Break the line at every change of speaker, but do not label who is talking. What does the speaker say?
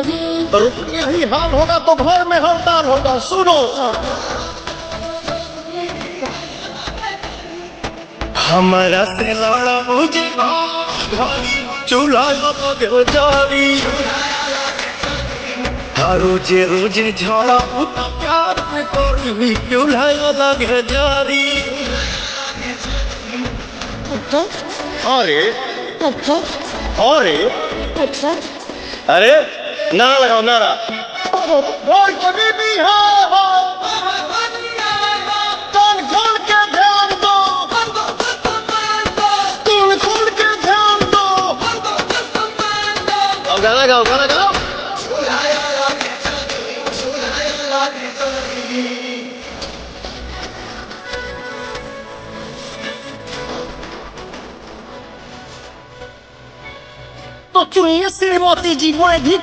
यही हाल होगा तो घर में हड़ताल होगा। सुनो, हमारा से लड़ा मुझे चूल्हा जारी, रोजे रोजे झड़ा प्यार में करी चूल्हा लगे जारी। अरे अरे अरे नारा लगाओ, नारा। और कभी भी कान खोल के ध्यान दो, कान खोल के ध्यान दो। अब गाना गाओ, गाना गाओ। तो चुनिए श्रीमती जी, मैं भी